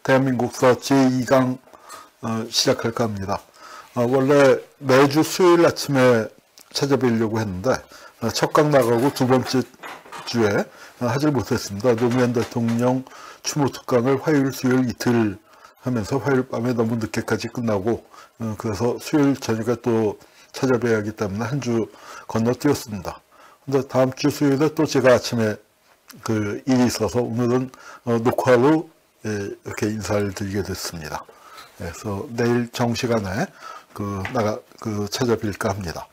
대한민국사 제2강 시작할까 합니다. 원래 매주 수요일 아침에 찾아뵈려고 했는데 첫 강 나가고 두 번째 주에 하질 못했습니다. 노무현 대통령 추모 특강을 화요일 수요일 이틀 하면서 화요일 밤에 너무 늦게까지 끝나고 그래서 수요일 저녁에 또 찾아뵈야 하기 때문에 한 주 건너뛰었습니다. 근데 다음 주 수요일에 또 제가 아침에 일이 있어서 오늘은 녹화로 이렇게 인사를 드리게 됐습니다. 그래서 내일 정시간에 찾아뵐까 합니다.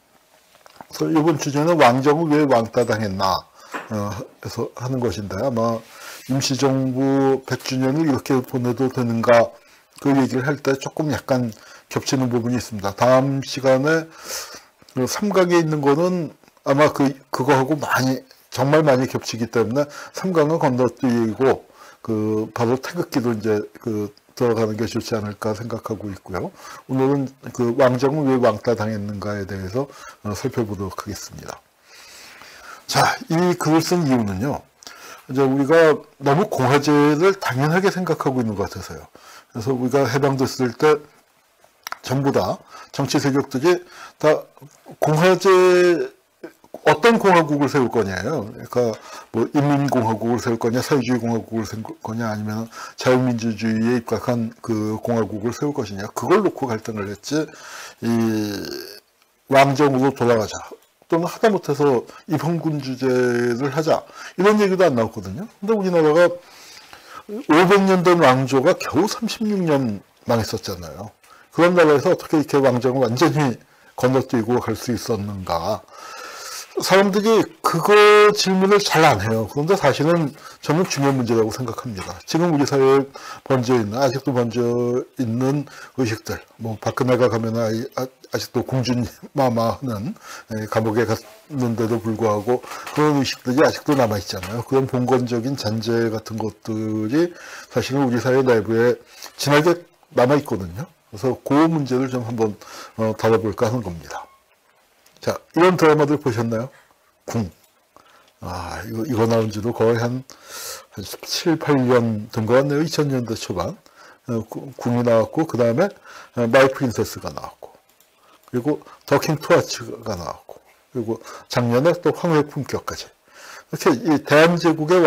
그래서 이번 주제는 왕정은 왜 왕따 당했나 해서 하는 것인데, 아마 임시정부 100주년을 이렇게 보내도 되는가 그 얘기를 할 때 조금 약간 겹치는 부분이 있습니다. 다음 시간에 3강에 있는 거는 아마 그거하고 정말 많이 겹치기 때문에 3강은 건너뛰고 바로 태극기도 이제 들어가는 게 좋지 않을까 생각하고 있고요. 오늘은 왕정은 왜 왕따 당했는가에 대해서 살펴보도록 하겠습니다. 자, 이 글을 쓴 이유는요, 이제 우리가 너무 공화제를 당연하게 생각하고 있는 것 같아서요. 그래서 우리가 해방됐을 때 전부 다 정치 세력들이 다 공화제, 어떤 공화국을 세울 거냐예요. 그러니까 뭐 인민공화국을 세울 거냐, 사회주의 공화국을 세울 거냐, 아니면 자유민주주의에 입각한 공화국을 세울 것이냐, 그걸 놓고 갈등을 했지, 이 왕정으로 돌아가자, 또는 하다못해서 입헌군주제를 하자, 이런 얘기도 안 나왔거든요. 근데 우리나라가 500년 된 왕조가 겨우 36년 망했었잖아요. 그런 나라에서 어떻게 이렇게 왕정을 완전히 건너뛰고 갈 수 있었는가. 사람들이 그거 질문을 잘 안 해요. 그런데 사실은 저는 중요한 문제라고 생각합니다. 지금 우리 사회에 아직도 번져 있는 의식들, 뭐 박근혜가 가면 아직도 공주님 마마는 감옥에 갔는데도 불구하고 그런 의식들이 아직도 남아있잖아요. 그런 봉건적인 잔재 같은 것들이 사실은 우리 사회 내부에 진하게 남아있거든요. 그래서 그 문제를 좀 한번 다뤄볼까 하는 겁니다. 자, 이런 드라마들 보셨나요? 궁. 이거 나온 지도 거의 한 7, 8년 된 것 같네요. 2000년대 초반. 궁이 나왔고, 그 다음에 마이 프린세스가 나왔고, 그리고 더킹 투아츠가 나왔고, 그리고 작년에 또 황후의 품격까지. 이렇게 이 대한제국의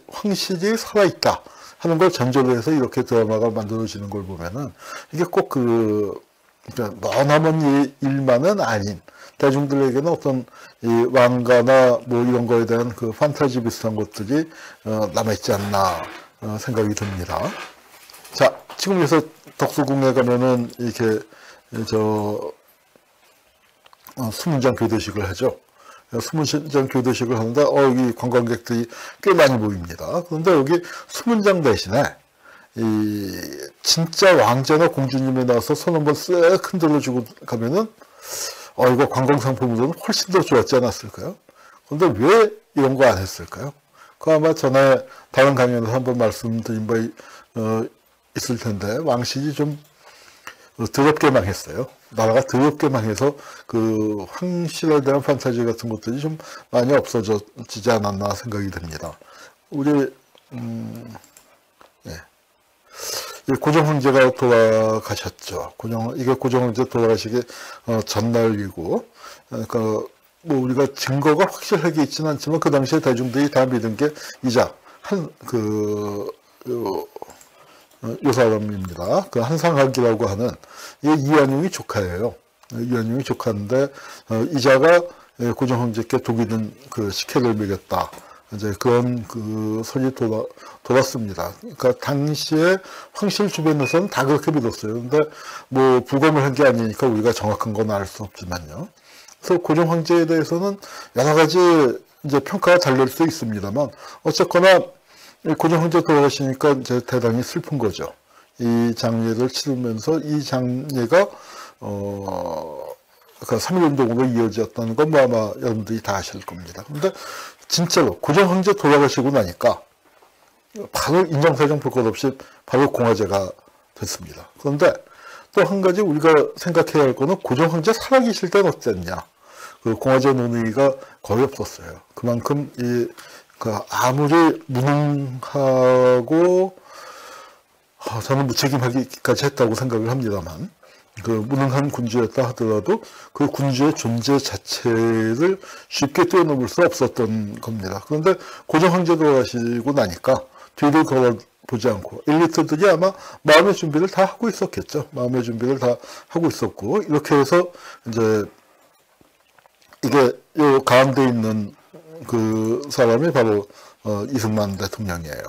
황실이 살아있다 하는 걸 전제로 해서 이렇게 드라마가 만들어지는 걸 보면은 이게 꼭 머나먼 일만은 아닌, 대중들에게는 어떤 이 왕가나 뭐 이런 거에 대한 판타지 비슷한 것들이 남아있지 않나 생각이 듭니다. 자, 지금 여기서 덕수궁에 가면은 이렇게 수문장 교대식을 하죠. 수문장 교대식을 하는데 이 관광객들이 꽤 많이 보입니다. 그런데 여기 수문장 대신에 이 진짜 왕자나 공주님이 나와서 손 한번 쓱 흔들어주고 가면은 이거 관광상품으로는 훨씬 더 좋았지 않았을까요? 그런데 왜 이런 거 안 했을까요? 아마 전에 다른 강연에서 한번 말씀드린 바 있을 텐데, 왕실이 좀 더럽게 망했어요. 나라가 더럽게 망해서 황실에 대한 판타지 같은 것들이 좀 많이 없어지지 않았나 생각이 듭니다. 우리 고종 황제가 돌아가셨죠. 이게 고종 황제 돌아가시기 전날이고, 그러니까 뭐 우리가 증거가 확실하게 있지는 않지만 그 당시에 대중들이 다 믿은 게 이자 요 사람입니다. 한상학이라고 하는 이완용이 조카예요. 이완용이 조카인데 이자가 고종 황제께 독이 든 식혜를 먹였다. 이제 그런 설이 돌았습니다. 그러니까 당시에 황실 주변에서는 다 그렇게 믿었어요. 근데 뭐 부검을 한 게 아니니까 우리가 정확한 건 알 수 없지만요. 그래서 고종 황제에 대해서는 여러 가지 이제 평가가 달릴 수 있습니다만, 어쨌거나 고종 황제 돌아가시니까 이제 대단히 슬픈 거죠. 이 장례를 치르면서 이 장례가 3.1운동으로 이어졌다는 건 뭐 아마 여러분들이 다 아실 겁니다. 근데 진짜로 고종 황제 돌아가시고 나니까 바로 인정사정 볼 것 없이 바로 공화제가 됐습니다. 그런데 또 한 가지 우리가 생각해야 할 거는 고종 황제 살아계실 때는 어땠냐. 공화제 논의가 거의 없었어요. 그만큼 아무리 무능하고 저는 무책임하기까지 했다고 생각을 합니다만, 그 무능한 군주였다 하더라도 그 군주의 존재 자체를 쉽게 뛰어넘을 수 없었던 겁니다. 그런데 고종 황제 돌아가시고 나니까 뒤를 걸어보지 않고 엘리트들이 아마 마음의 준비를 다 하고 있었겠죠. 마음의 준비를 다 하고 있었고, 이렇게 해서 이제 이게 요 가운데 있는 그 사람이 바로 이승만 대통령이에요.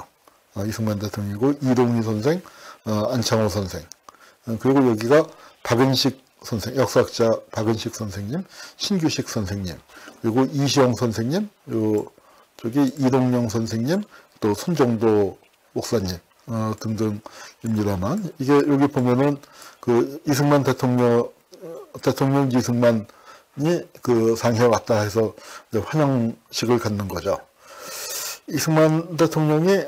이승만 대통령이고, 이동희 선생, 안창호 선생, 그리고 여기가 박은식 선생, 역사학자 박은식 선생님, 신규식 선생님, 그리고 이시영 선생님, 저기 이동영 선생님, 또 손정도 목사님 등등입니다만, 이게 여기 보면은 그 이승만 대통령 이승만이 그 상해에 왔다 해서 환영식을 갖는 거죠. 이승만 대통령이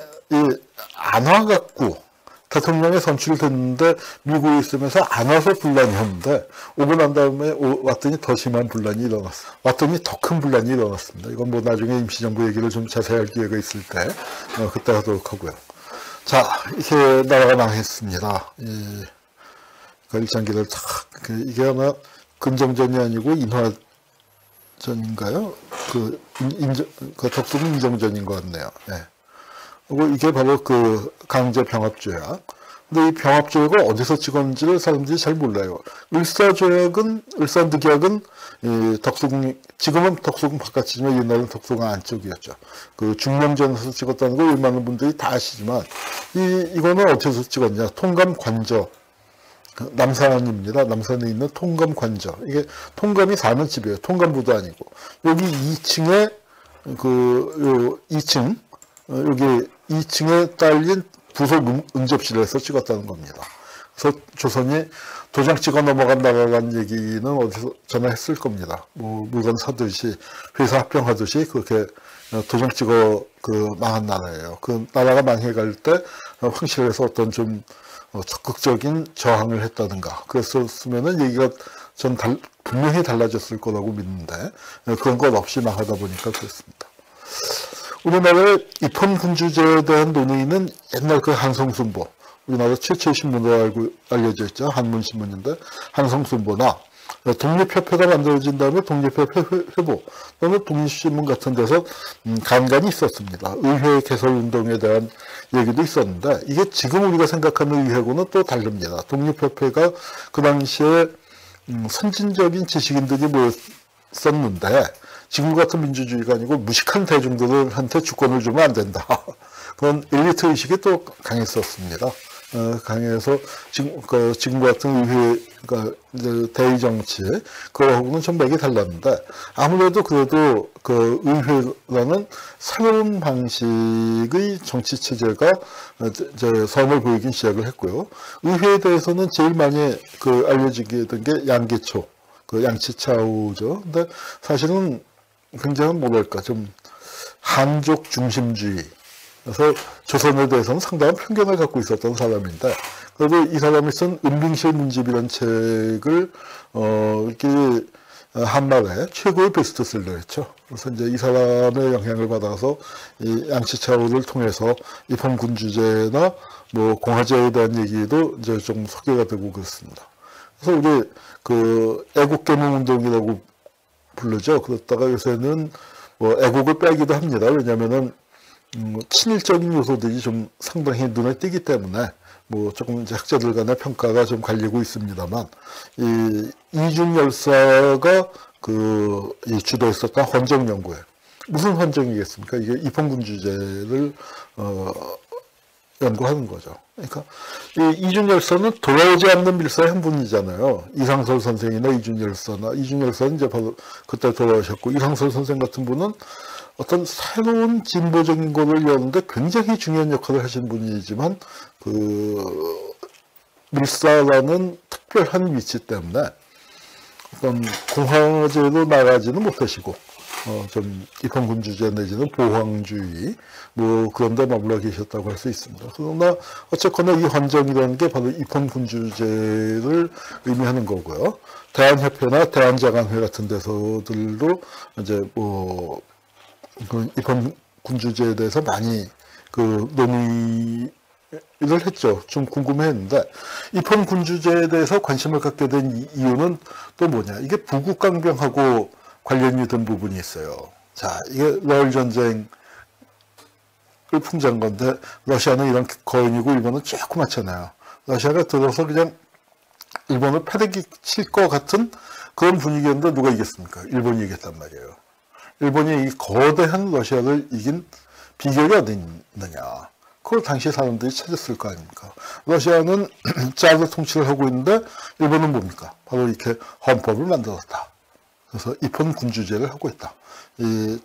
안 와갖고 대통령에 선출됐는데 미국에 있으면서 안 와서 분란이었는데, 오고 난 다음에 왔더니 더 심한 분란이 일어났어. 왔더니 더 큰 분란이 일어났습니다. 이건 뭐 나중에 임시정부 얘기를 좀 자세히 할 기회가 있을 때 그때 하도록 하고요. 자, 이렇게 나라가 망했습니다. 그 일장기를 이게 아마 근정전이 아니고 인화전인가요? 그 덕수궁 인정전인 것 같네요. 네. 그리고 이게 바로 그 강제 병합조약. 근데 이 병합조약을 어디서 찍었는지를 사람들이 잘 몰라요. 을사늑약은 이 덕수궁, 지금은 덕수궁 바깥이지만 옛날에는 덕수궁 안쪽이었죠. 그 중명전에서 찍었다는 걸 웬만한 분들이 다 아시지만, 이거는 어디서 찍었냐? 통감 관저. 남산입니다. 남산에 있는 통감 관저. 이게 통감이 사는 집이에요. 통감부도 아니고. 여기 2층에 요 2층, 여기 2층에 딸린 부속 응접실에서 찍었다는 겁니다. 그래서 조선이 도장 찍어 넘어간다라는 얘기는 어디서 전화했을 겁니다. 뭐 물건 사듯이, 회사 합병하듯이 그렇게 도장 찍어 망한 나라예요. 그 나라가 망해갈 때 황실에서 어떤 좀 적극적인 저항을 했다든가 그랬었으면은 얘기가 전 분명히 달라졌을 거라고 믿는데, 그런 것 없이 망하다 보니까 그렇습니다. 우리나라의 입헌군주제에 대한 논의는 옛날 그 한성순보, 우리나라 최초의 신문으로 알려져 있죠. 한문신문인데, 한성순보나 독립협회가 만들어진 다음에 독립협회 회보 또는 독립신문 같은 데서 간간이 있었습니다. 의회 개설운동에 대한 얘기도 있었는데, 이게 지금 우리가 생각하는 의회하고는 또 다릅니다. 독립협회가 그 당시에 선진적인 지식인들이 모였었는데, 지금 같은 민주주의가 아니고 무식한 대중들한테 주권을 주면 안 된다. 그런 엘리트 의식이 또 강했었습니다. 강해서 지금 같은 의회, 그러니까 대의 정치, 그거하고는 좀 맥이 달랐는데, 아무래도 그래도 그 의회라는 새로운 방식의 정치 체제가 이제 선을 보이긴 시작을 했고요. 의회에 대해서는 제일 많이 알려지게 된 게 양계초, 양치차오죠. 근데 사실은 굉장히 뭐랄까, 좀 한족 중심주의. 그래서 조선에 대해서는 상당한 편견을 갖고 있었던 사람인데, 그래도 이 사람이 쓴 은빙실 문집이라는 책을, 이렇게 한말에 최고의 베스트셀러였죠. 그래서 이제 이 사람의 영향을 받아서 이 양치차오를 통해서 입헌군주제나 뭐 공화제에 대한 얘기도 이제 좀 소개가 되고 그렇습니다. 그래서 우리 애국개몽운동이라고 부르죠. 그렇다가 요새는 뭐 애국을 빼기도 합니다. 왜냐면은 친일적인 요소들이 좀 상당히 눈에 띄기 때문에 뭐 조금 이제 학자들 간의 평가가 좀 갈리고 있습니다만, 이 이중 열사가 이 주도했었던 헌정 연구에 무슨 헌정이겠습니까? 이게 입헌군주제를 연구하는 거죠. 그러니까 이 이준열서는 돌아오지 않는 밀사의 한 분이잖아요. 이상설 선생이나 이준열서나, 이준열서는 이제 바로 그때 돌아오셨고, 이상설 선생 같은 분은 어떤 새로운 진보적인 거를 여는데 굉장히 중요한 역할을 하신 분이지만, 밀사라는 특별한 위치 때문에 어떤 공화제로 나가지는 못하시고, 좀 입헌군주제 내지는 보황주의 뭐 그런 데 머물러 계셨다고 할 수 있습니다. 그러나 어쨌거나 이 헌정이라는 게 바로 입헌군주제를 의미하는 거고요. 대한협회나 대한자강회 같은 데서들도 이제 뭐 입헌군주제에 대해서 많이 논의를 일을 했죠. 좀 궁금해했는데 이폰 군주제에 대해서 관심을 갖게 된 이유는 또 뭐냐? 이게 부국강병하고 관련이 된 부분이 있어요. 자, 이게 러일 전쟁을 풍자한 건데 러시아는 이런 거인이고 일본은 조그맣잖아요. 러시아가 들어서 그냥 일본을 패대기 칠 것 같은 그런 분위기였는데 누가 이겼습니까? 일본이 이겼단 말이에요. 일본이 이 거대한 러시아를 이긴 비결이 어디 있느냐? 그걸 당시 사람들이 찾았을 거 아닙니까? 러시아는 짜르 통치를 하고 있는데 일본은 뭡니까? 바로 이렇게 헌법을 만들었다. 그래서 이폰 군주제를 하고 있다. 이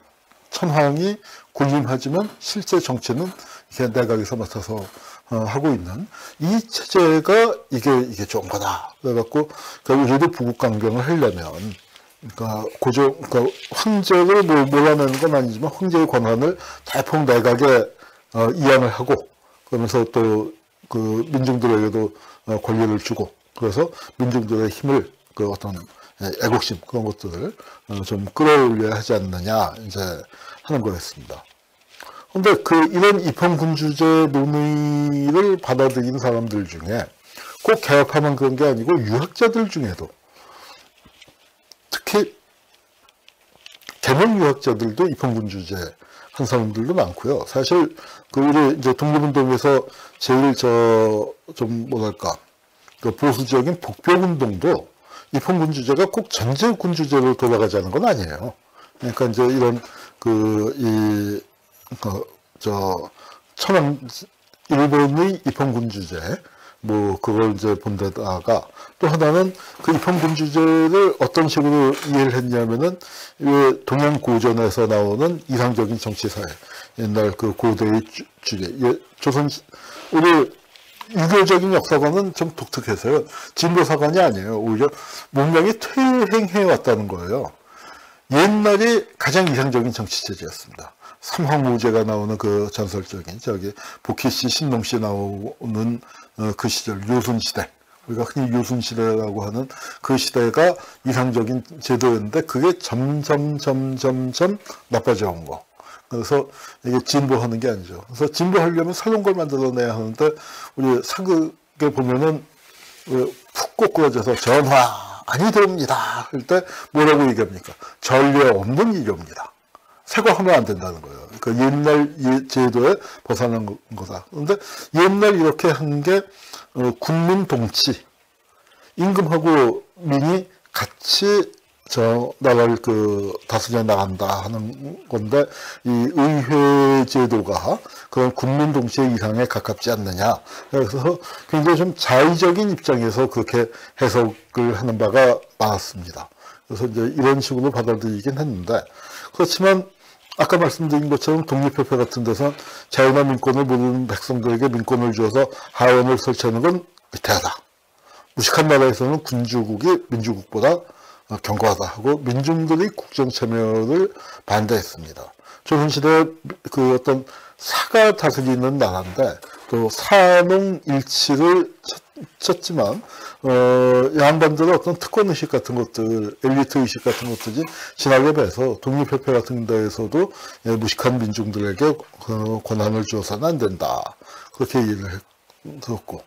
천황이 군림하지만 실제 정치는 이렇게 내각에서 맡아서 하고 있는 이 체제가 이게 좋은 거다. 그래갖고 우리도 부국강병을 하려면 그러니까 그러니까 황제를 몰아내는 건 아니지만 황제의 권한을 대폭 내각에 이양을 하고 그러면서 또 그 민중들에게도 권리를 주고 그래서 민중들의 힘을 그 어떤 애국심 그런 것들을 좀 끌어올려야 하지 않느냐 이제 하는 거였습니다. 근데 이런 이폰 군주제 논의를 받아들이는 사람들 중에 꼭 개혁하면 그런 게 아니고 유학자들 중에도 특히 개명 유학자들도 이폰 군주제 한 사람들도 많고요. 사실 우리 이제 독립운동에서 제일 좀 뭐랄까 그 보수적인 복병운동도 이폰 군주제가 꼭 전제 군주제로 돌아가자는 건 아니에요. 그러니까 이제 이런 천황 일본의 이폰 군주제 그걸 이제 본 데다가 또 하나는 그 이폰 군주제를 어떤 식으로 이해를 했냐면은 동양 고전에서 나오는 이상적인 정치사회 옛날 그 고대의 주제 우리 유교적인 역사관은 좀 독특해서요. 진보사관이 아니에요. 오히려 문명이 퇴행해 왔다는 거예요. 옛날이 가장 이상적인 정치체제였습니다. 삼황오제가 나오는 그 전설적인 보키씨, 신농씨 나오는 그 시절 요순시대 우리가 흔히 요순시대라고 하는 그 시대가 이상적인 제도였는데 그게 점점 나빠져 온 거. 그래서 이게 진보하는 게 아니죠. 그래서 진보하려면 새로운 걸 만들어내야 하는데 우리 사극에 보면은 푹 꼬꾸라져서 전화 아니됩니다 할 때 뭐라고 얘기합니까? 전례 없는 일입니다. 새거하면 안 된다는 거예요. 그러니까 옛날 제도에 벗어난 거다. 그런데 옛날 이렇게 한 게 군민 동치, 임금하고 민이 같이 나라를 다스려 나간다 하는 건데 이 의회 제도가 그런 군민 동치의 이상에 가깝지 않느냐. 그래서 굉장히 좀 자의적인 입장에서 그렇게 해석을 하는 바가 많았습니다. 그래서 이제 이런 식으로 받아들이긴 했는데 그렇지만 아까 말씀드린 것처럼 독립협회 같은 데서 자유나 민권을 모르는 백성들에게 민권을 주어서 하원을 설치하는 건 위태하다. 무식한 나라에서는 군주국이 민주국보다 견고하다 하고 민중들의 국정 참여를 반대했습니다. 조선시대 어떤 사가 다스리는 나라인데 또 사농 일치를 쳤지만 양반들의 어떤 특권 의식 같은 것들, 엘리트 의식 같은 것들이 진하게 배서 독립협회 같은 데에서도 무식한 민중들에게 권한을 주어서는 안 된다. 그렇게 얘기를 들었고.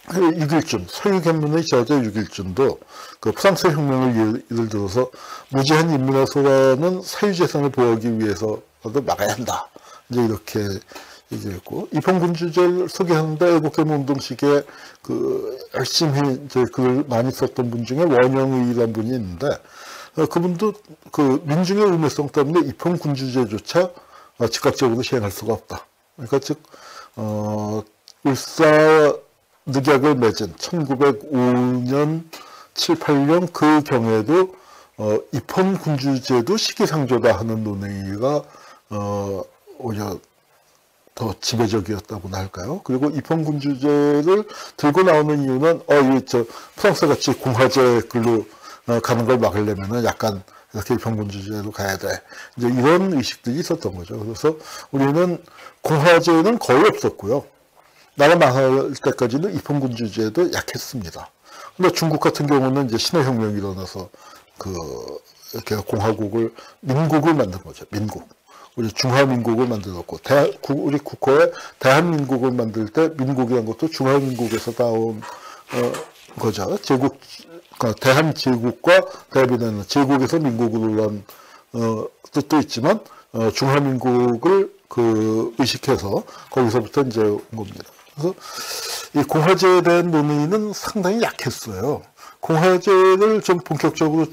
6.1준, 서유견문의 저자 6.1준도 그 프랑스 혁명을 예를 들어서 무지한 인민의 소란은 사유재산을 보호하기 위해서라도 막아야 한다. 이제 이렇게 얘기했고, 이폰 군주제를 소개하는데 애국개몽운동 시기에 열심히 이제 글을 많이 썼던 분 중에 원영의라는 분이 있는데, 그분도 민중의 의무성 때문에 이폰 군주제조차 즉각적으로 시행할 수가 없다. 그러니까 즉, 늑약을 맺은 1905년 7, 8년 그 경에도 이폰 군주제도 시기상조다 하는 논의가 오히려 더 지배적이었다고나 할까요? 그리고 이폰 군주제를 들고 나오는 이유는 프랑스 같이 공화제 글로 가는 걸 막으려면은 약간 이렇게 이폰 군주제로 가야 돼. 이제 이런 의식들이 있었던 거죠. 그래서 우리는 공화제는 거의 없었고요. 나라 망할 때까지는 이폰 군주제도 약했습니다. 근데 중국 같은 경우는 이제 신해혁명이 일어나서 이렇게 공화국을, 민국을 만든 거죠. 민국. 우리 중화민국을 만들었고, 우리 국호에 대한민국을 만들 때 민국이란 것도 중화민국에서 나온 거죠. 제국, 그러니까 대한제국과 대비되는 제국에서 민국으로 한 뜻도 있지만 중화민국을 의식해서 거기서부터 이제 온 겁니다. 그래서 이 공화제에 대한 논의는 상당히 약했어요. 공화제를 좀 본격적으로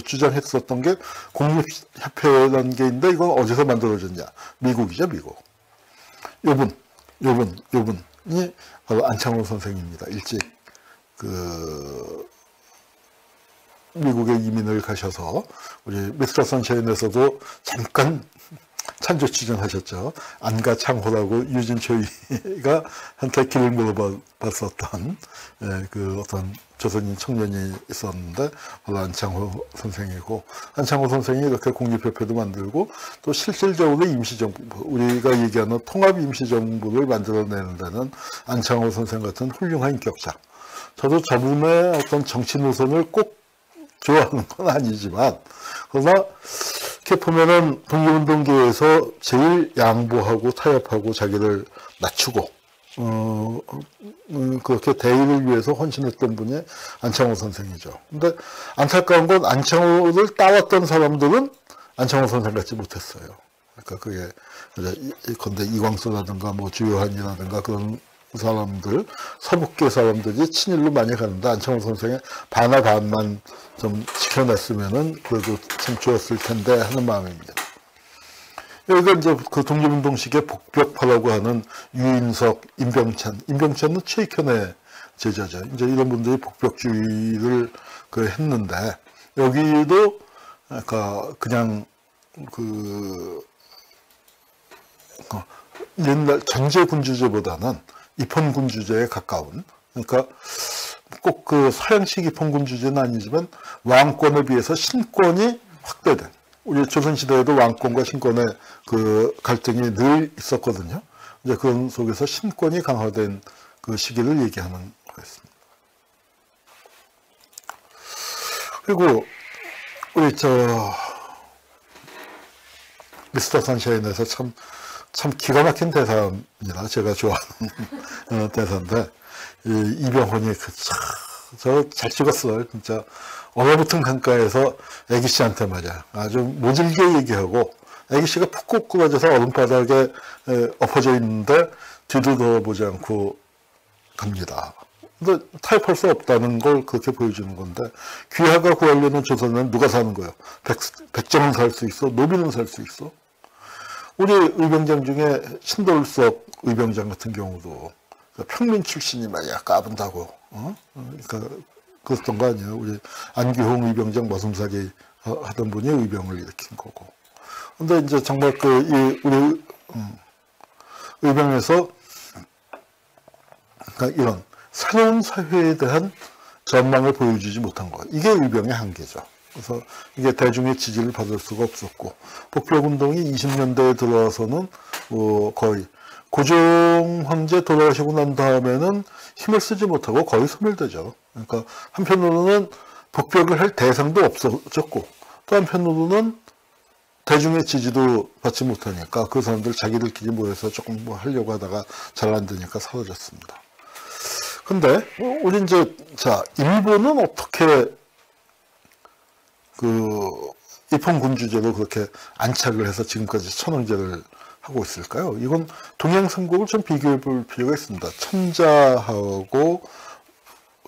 주장했었던 게 공립협회라는 게 있는데, 이건 어디서 만들어졌냐? 미국이죠, 미국. 요분이 바로 안창호 선생입니다. 일찍 미국에 이민을 가셔서 우리 미스터 선샤인에서도 잠깐 찬조 출연하셨죠. 안가 창호라고 유진초이가 한테 길을 물어봤었던 어떤 조선인 청년이 있었는데, 바로 안창호 선생이고, 안창호 선생이 이렇게 공립협회도 만들고, 또 실질적으로 임시정부, 우리가 얘기하는 통합 임시정부를 만들어내는 데는 안창호 선생 같은 훌륭한 인격자. 저도 저분의 어떤 정치 노선을 꼭 좋아하는 건 아니지만, 그러나 이렇게 보면은 독립운동계에서 제일 양보하고 타협하고 자기를 낮추고 그렇게 대의를 위해서 헌신했던 분이 안창호 선생이죠. 근데 안타까운 건 안창호를 따왔던 사람들은 안창호 선생 같지 못했어요. 그러니까 그게 이광수라든가 뭐 주요한이라든가 그런 사람들, 서북계 사람들이 친일로 많이 가는데, 안창호 선생의 반나 반만 좀 지켜냈으면은 그래도 참 좋았을 텐데 하는 마음입니다. 여기가 이제 그 독립운동식의 복벽파라고 하는 유인석, 임병찬은 최익현의 제자죠. 이제 이런 분들이 복벽주의를 했는데, 여기도 그냥 옛날 전제군주제보다는 입헌군주제에 가까운, 그러니까 꼭 서양식 입헌군주제는 아니지만 왕권에 비해서 신권이 확대된, 우리 조선시대에도 왕권과 신권의 갈등이 늘 있었거든요. 이제 그런 속에서 신권이 강화된 그 시기를 얘기하는 거였습니다. 그리고 우리 미스터 선샤인에서 참 기가 막힌 대사입니다. 제가 좋아하는 대사인데, 이병헌이 저 잘 찍었어요. 진짜 얼어붙은 강가에서 애기씨한테 말이야, 아주 모질게 얘기하고, 애기씨가 푹 굽어져서 얼음바닥에 엎어져 있는데 뒤도 돌아보지 않고 갑니다. 근데 타협할 수 없다는 걸 그렇게 보여주는 건데, 귀하가 구하려는 조선은 누가 사는 거예요? 백정은 살 수 있어? 노비는 살 수 있어? 우리 의병장 중에 신돌석 의병장 같은 경우도 평민 출신이 말이야 까분다고, 그러니까 그랬던 거 아니에요. 우리 안규홍 의병장 머슴사기 하던 분이 의병을 일으킨 거고. 근데 이제 정말 우리 의병에서 그러니까 이런 새로운 사회에 대한 전망을 보여주지 못한 거, 이게 의병의 한계죠. 그래서 이게 대중의 지지를 받을 수가 없었고, 복벽운동이 20년대에 들어와서는 거의 고종 황제 돌아가시고 난 다음에는 힘을 쓰지 못하고 거의 소멸되죠. 그러니까 한편으로는 복벽을 할 대상도 없어졌고, 또 한편으로는 대중의 지지도 받지 못하니까 그 사람들 자기들끼리 모여서 조금 뭐 하려고 하다가 잘 안 되니까 사라졌습니다. 근데 우리 이제 일본은 어떻게 입헌군주제로 그렇게 안착을 해서 지금까지 천황제를 하고 있을까요? 이건 동양삼국을 좀 비교해 볼 필요가 있습니다. 천자하고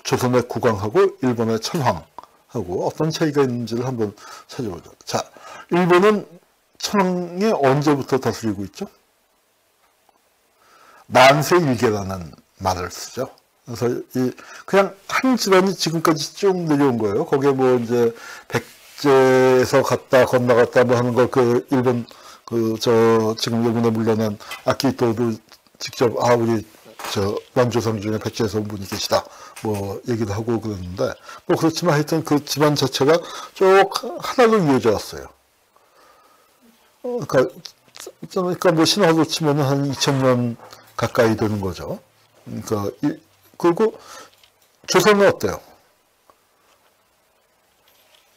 조선의 국왕하고 일본의 천황하고 어떤 차이가 있는지를 한번 찾아보죠. 자, 일본은 천황이 언제부터 다스리고 있죠? 만세 일개라는 말을 쓰죠. 그래서 그냥 한 집안이 지금까지 쭉 내려온 거예요. 거기에 뭐 이제 백제에서 갔다 건너갔다 뭐 하는 걸 일본 지금 일본에 물러난 아키히토도 직접 우리 원조상 중에 백제에서 온 분이 계시다 뭐 얘기도 하고 그러는데, 뭐 그렇지만 하여튼 그 집안 자체가 쭉 하나로 이어져 왔어요. 그러니까 뭐 신화로 치면은 한 2000년 가까이 되는 거죠. 그러니까 그리고 조선은 어때요?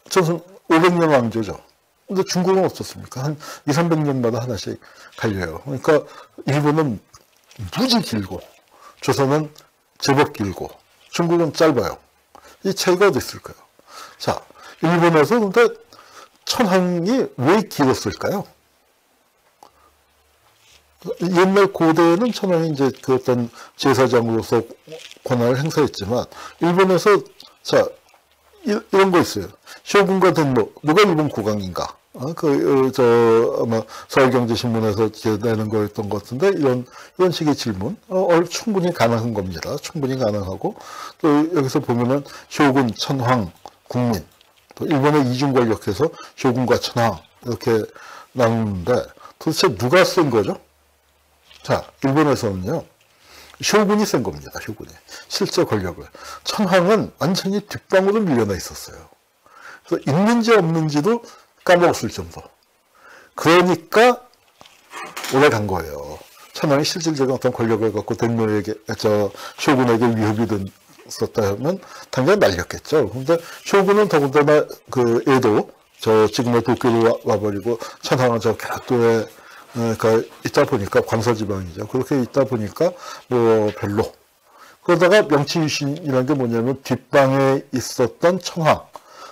조선 500년 왕조죠. 근데 중국은 어떻습니까? 한 2, 300년마다 하나씩 갈려요. 그러니까 일본은 무지 길고 조선은 제법 길고 중국은 짧아요. 이 차이가 어디 있을까요? 자, 일본에서 근데 천황이 왜 길었을까요? 옛날 고대에는 천황이 이제 그 어떤 제사장으로서 권한을 행사했지만 일본에서 자 이런 거 있어요. 쇼군과 덴노 누가 일본 국왕인가? 아마 서울경제신문에서 내는 거였던 것 같은데 이런 식의 질문 충분히 가능한 겁니다. 충분히 가능하고 또 여기서 보면은 쇼군, 천황, 국민 또 일본의 이중 권력에서 쇼군과 천황 이렇게 나누는데 도대체 누가 쓴 거죠? 자, 일본에서는요, 쇼군이 센 겁니다, 쇼군이. 실제 권력을. 천황은 완전히 뒷방으로 밀려나 있었어요. 그래서 있는지 없는지도 까먹었을 정도. 그러니까 오래 간 거예요. 천황이 실질적인 어떤 권력을 갖고 덴노에게, 쇼군에게 위협이 됐었다면 당연히 날렸겠죠. 근데 쇼군은 더군다나 그 에도, 지금의 도쿄로 와버리고 천황은 갸도에 있다 보니까 광서지방이죠. 그렇게 있다 보니까 뭐 별로. 그러다가 명치유신이라는 게 뭐냐면 뒷방에 있었던 천황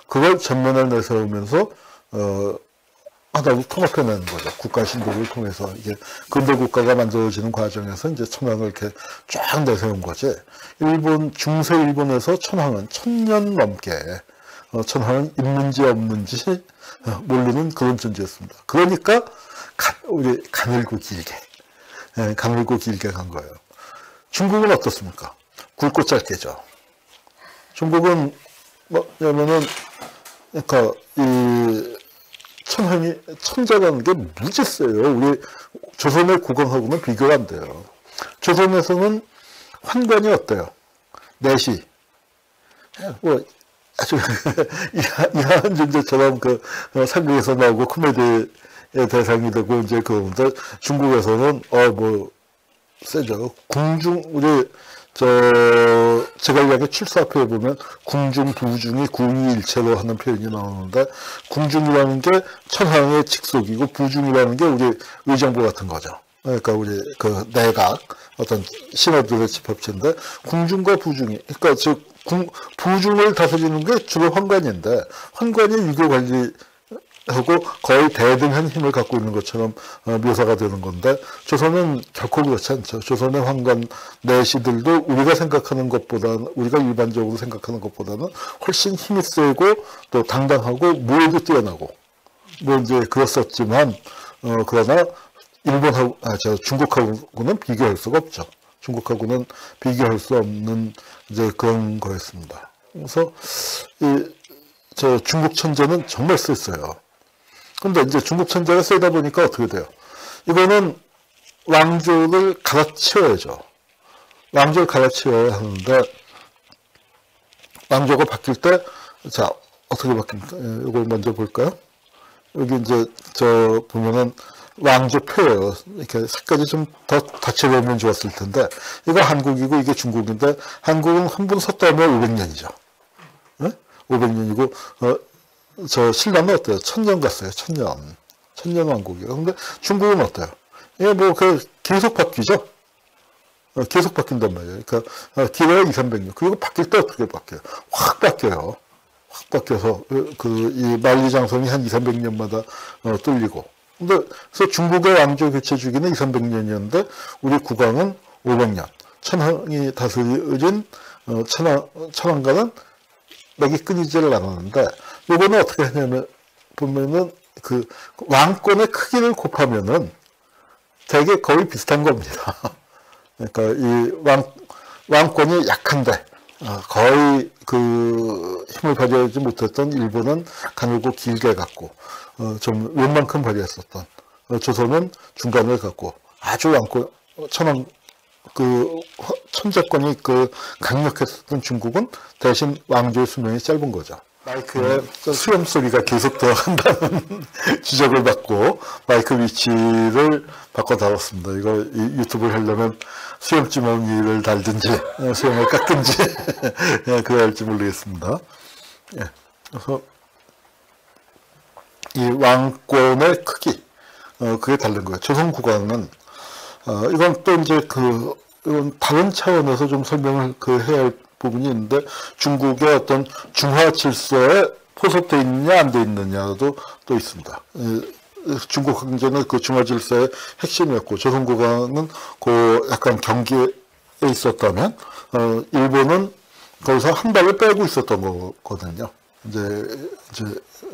그걸 전면에 내세우면서 하나로 통합해내는 거죠. 국가 신도를 통해서 이게 근대 국가가 만들어지는 과정에서 이제 천황을 이렇게 쫙 내세운 거지. 일본 중세 일본에서 천황은 1000년 넘게 천황은 있는지 없는지 모르는 그런 존재였습니다. 그러니까 우리 가늘고 길게 간 거예요. 중국은 어떻습니까? 굵고 짧게죠. 중국은 뭐냐면은 그러니까 이 천황이 천자라는 게 무지 세요. 우리 조선의 국왕하고는 비교가 안 돼요. 조선에서는 환관이 어때요? 내시 뭐 아주 이하한 존재처럼 그 상국에서 나오고 코미디 대상이 되고 이제 그런데 중국에서는 뭐 세죠. 궁중 우리 제갈량의 출사표에 보면 궁중 부중이 궁이일체로 하는 표현이 나오는데 궁중이라는 게 천황의 직속이고 부중이라는 게 우리 의정부 같은 거죠. 그러니까 우리 그 내각 어떤 신하들의 집합체인데 궁중과 부중이 그러니까 즉 부중을 다스리는 게 주로 환관인데 환관이 유교 관리 하고 거의 대등한 힘을 갖고 있는 것처럼 묘사가 되는 건데 조선은 결코 그렇지 않죠. 조선의 황관 내시들도 우리가 생각하는 것보다는 우리가 일반적으로 생각하는 것보다는 훨씬 힘이 세고 또 당당하고 무에도 뛰어나고 뭐 이제 그랬었지만 그러나 일본하고 중국하고는 비교할 수가 없죠. 중국하고는 비교할 수 없는 이제 그런 거였습니다. 그래서 중국 천재는 정말 셌어요. 근데 이제 중국 천재가 세다 보니까 어떻게 돼요? 이거는 왕조를 갈아치워야죠. 왕조를 갈아치워야 하는데, 왕조가 바뀔 때, 자, 어떻게 바뀝니까? 이걸 먼저 볼까요? 여기 이제, 보면은, 왕조표예요. 이렇게 색깔이 좀 더 다채로우면 좋았을 텐데, 이거 한국이고 이게 중국인데, 한국은 한 분 섰다 하면 500년이죠. 네? 500년이고, 신라는 어때요? 1000년 갔어요. 1000년. 1000년 왕국이에요. 근데 중국은 어때요? 이게 뭐, 계속 바뀌죠? 계속 바뀐단 말이에요. 그러니까, 길어야 2, 300년. 그리고 바뀔 때 어떻게 바뀌어요? 확 바뀌어요. 확 바뀌어서, 이 만리장성이 한 2, 300년마다, 뚫리고. 근데, 그래서 중국의 왕조 교체 주기는 2, 300년이었는데, 우리 국왕은 500년. 천황이 다스린, 천황가는 맥이 끊이지를 않았는데, 요거는 어떻게 하냐면, 보면은, 왕권의 크기를 곱하면은 되게 거의 비슷한 겁니다. 그러니까 이 왕권이 약한데, 거의 힘을 발휘하지 못했던 일본은 가늘고 길게 갖고, 좀 웬만큼 발휘했었던, 조선은 중간을 갖고, 아주 천재권이 강력했었던 중국은 대신 왕조의 수명이 짧은 거죠. 마이크에 수염 소리가 계속 들어간다는 지적을 받고 마이크 위치를 바꿔 달았습니다. 이거 유튜브를 하려면 수염 주머니를 달든지 수염을 깎든지 그래야 할지 모르겠습니다. 예. 그래서 이 왕권의 크기, 그게 다른 거예요. 조선 국왕은, 이건 또 이제 이건 다른 차원에서 좀 설명을 해야 할 부분이 있는데, 중국의 어떤 중화 질서에 포섭되어 있느냐, 안 되어 있느냐도 또 있습니다. 중국 황제는 그 중화 질서의 핵심이었고, 조선 국왕은 약간 경계에 있었다면, 일본은 거기서 한 발을 빼고 있었던 거거든요. 이제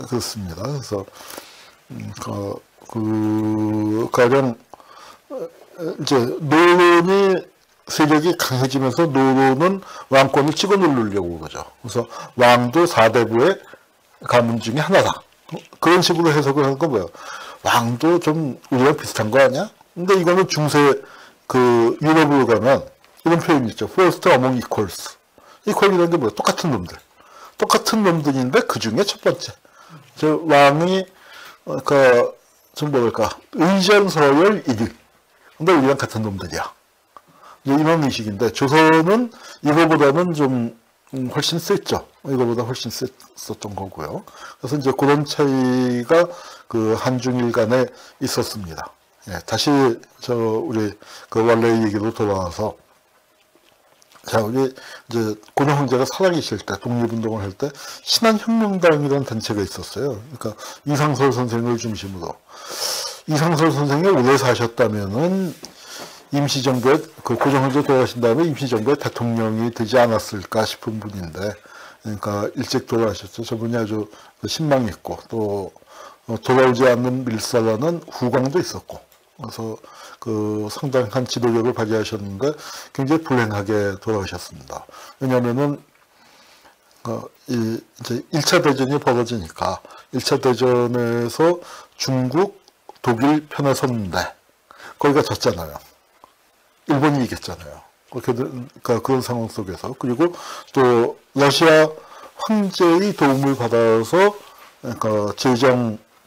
그렇습니다. 그래서, 가령, 이제, 노론이 세력이 강해지면서 노론은 왕권을 찍어 누르려고 그러죠. 그래서 왕도 4대부의 가문 중에 하나다. 그런 식으로 해석을 하는 건 뭐예요? 왕도 좀 우리랑 비슷한 거 아니야? 근데 이거는 중세, 유럽으로 가면 이런 표현이 있죠. First among equals. 이퀄이라는 게 뭐예요? 똑같은 놈들. 똑같은 놈들인데 그 중에 첫 번째. 왕이, 좀 뭐랄까, 의전서열 1위. 근데 우리랑 같은 놈들이야. 이런 의식인데, 조선은 이거보다는 좀 훨씬 셌죠. 이거보다 훨씬 셌었던 거고요. 그래서 이제 그런 차이가 한중일 간에 있었습니다. 예, 다시 우리 원래 얘기로 돌아와서, 자, 우리 이제 고종 황제가 살아계실 때, 독립운동을 할 때 신한혁명당이라는 단체가 있었어요. 그러니까 이상설 선생을 중심으로. 이상설 선생이 오래 사셨다면은 임시정부에, 고종 황제 돌아가신 다음에 임시정부의 대통령이 되지 않았을까 싶은 분인데, 그러니까 일찍 돌아가셨죠. 저분이 아주 신망있고, 또, 돌아오지 않는 밀사라는 후광도 있었고, 그래서 상당한 지도력을 발휘하셨는데, 굉장히 불행하게 돌아가셨습니다. 왜냐면은, 이제 1차 대전이 벌어지니까, 1차 대전에서 중국, 독일 편에 섰는데, 거기가 졌잖아요. 일본이 이겼잖아요. 그러니까 그런 상황 속에서. 그리고 또, 러시아 황제의 도움을 받아서, 그러니까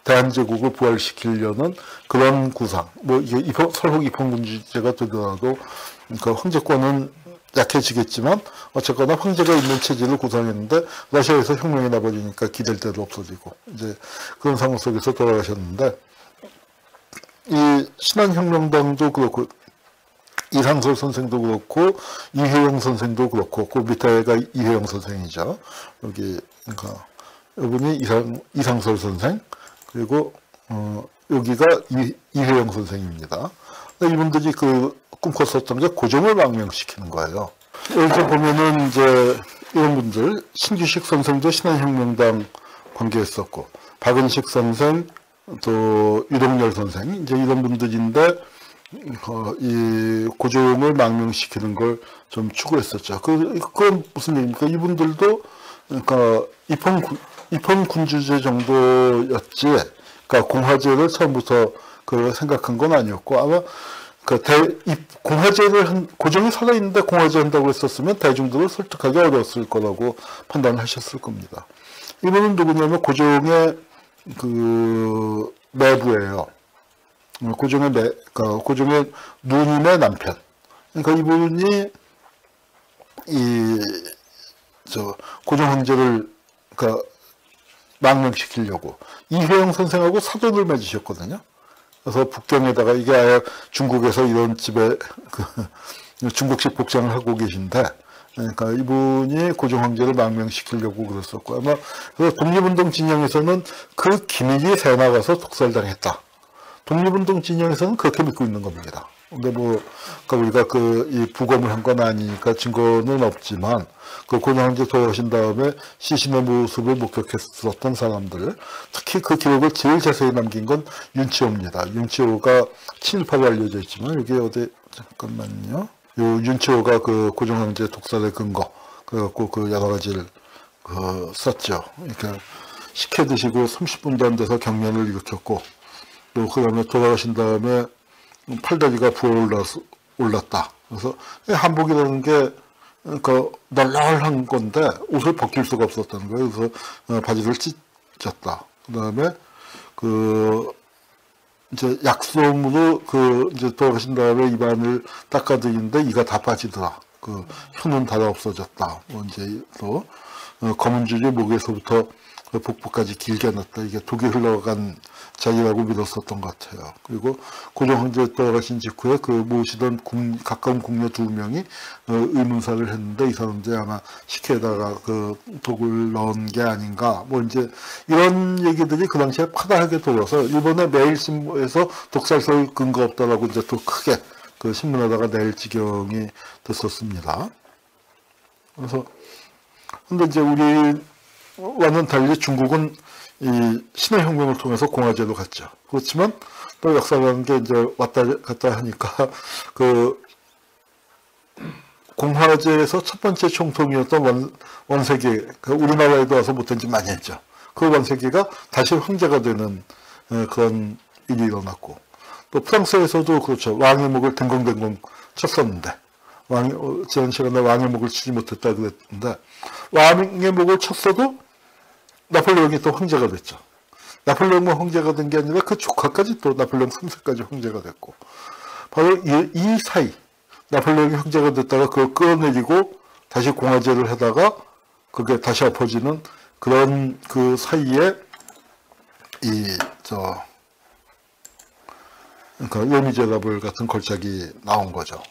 대한제국을 부활시키려는 그런 구상. 이게 설국 입헌군주제가 되더라도, 그러니까 황제권은 약해지겠지만, 어쨌거나 황제가 있는 체제를 구상했는데, 러시아에서 혁명이 나버리니까 기댈 데도 없어지고, 이제 그런 상황 속에서 돌아가셨는데, 이 신한혁명당도 그렇고, 이상설 선생도 그렇고, 이혜영 선생도 그렇고, 그 밑에가 이혜영 선생이죠. 그러니까, 이분이 이상설 선생, 그리고, 여기가 이혜영 선생입니다. 이분들이 꿈꿨었던 게 고종을 망명시키는 거예요. 여기서 보면은 이제, 이런 분들, 신규식 선생도 신한혁명당 관계했었고, 박은식 선생, 또 유동열 선생, 이제 이런 분들인데, 이 고종을 망명시키는 걸 좀 추구했었죠. 그건 무슨 얘기입니까? 이분들도, 그러니까, 입헌군주제 정도였지, 그러니까 공화제를 처음부터 생각한 건 아니었고, 아마, 고종이 살아있는데 공화제 한다고 했었으면 대중들을 설득하기 어려웠을 거라고 판단을 하셨을 겁니다. 이분은 누구냐면 고종의 내부예요. 고종의 누님의 남편. 그러니까 이분이, 고종 황제를, 망명시키려고 이혜영 선생하고 사돈을 맺으셨거든요. 그래서 북경에다가 이게 아예 중국에서 이런 집에 중국식 복장을 하고 계신데, 그러니까 이분이 고종 황제를 망명시키려고 그랬었고, 아마 독립운동 진영에서는 그 기믹이 새 나가서 독살당했다. 독립운동 진영에서는 그렇게 믿고 있는 겁니다. 근데 그러니까 우리가 이 부검을 한 건 아니니까 증거는 없지만, 고종 황제 돌아가신 다음에 시신의 모습을 목격했었던 사람들, 특히 그 기록을 제일 자세히 남긴 건 윤치호입니다. 윤치호가 친일파로 알려져 있지만, 여기 어디, 잠깐만요. 요 윤치호가 고종 황제 독살의 근거, 그래갖고 여러 가지를, 썼죠. 그러니까 식혜 드시고 30분도 안 돼서 경련을 일으켰고, 또 그 다음에 돌아가신 다음에 팔다리가 부어올랐다. 그래서 한복이라는 게 널널한 건데 옷을 벗길 수가 없었다는 거예요. 그래서 바지를 찢었다. 그 다음에 이제 약솜으로 이제 돌아가신 다음에 입안을 닦아드리는데 이가 다 빠지더라. 혀는 다 없어졌다. 이제 또 검은 줄이 목에서부터 그 북부까지 길게 놨다. 이게 독이 흘러간 자리라고 믿었었던 것 같아요. 그리고 고종 황제 돌아가신 직후에 그 모시던 가까운 궁녀 2명이 의문사를 했는데 이 사람들이 아마 식혜에다가 그 독을 넣은 게 아닌가. 뭐 이제 이런 얘기들이 그 당시에 파다하게 돌아서 일본의 매일신문에서 독살설 근거 없다라고 이제 또 크게 그 신문에다가 낼 지경이 됐었습니다. 그래서 근데 이제 우리와는 달리 중국은 이 신의 혁명을 통해서 공화제로 갔죠. 그렇지만 또 역사라는 게 이제 왔다 갔다 하니까 그 공화제에서 첫 번째 총통이었던 원세계, 우리나라에도 와서 못한 짓 많이 했죠. 그 원세계가 다시 황제가 되는 그런 일이 일어났고, 또 프랑스에서도 그렇죠. 왕의 목을 댕공댕공 쳤었는데, 지난 시간에 왕의 목을 치지 못했다 그랬는데, 왕의 목을 쳤어도 나폴레옹이 또 황제가 됐죠. 나폴레옹만 황제가 된 게 아니라 그 조카까지 또 나폴레옹 3세까지 황제가 됐고, 바로 이 사이, 나폴레옹이 황제가 됐다가 그걸 끌어내리고 다시 공화제를 하다가 그게 다시 엎어지는 그런 그 사이에 그러니까 레미제라블 같은 걸작이 나온 거죠.